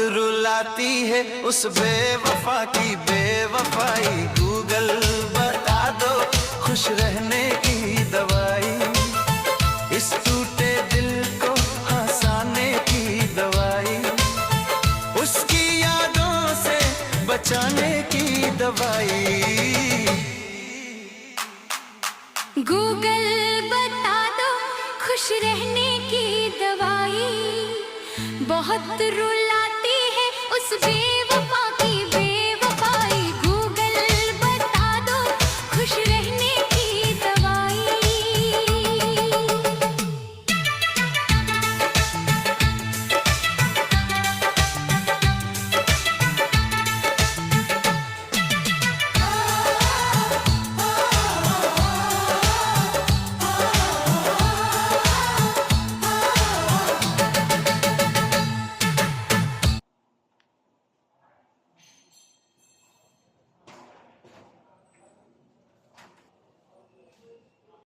रुलाती है उस बेवफा की बेवफाई। गूगल बता दो खुश रहने की दवाई, इस टूटे दिल को हंसाने की दवाई, उसकी यादों से बचाने की दवाई। गूगल बता दो खुश रहने की दवाई, बहुत रुलाती है उस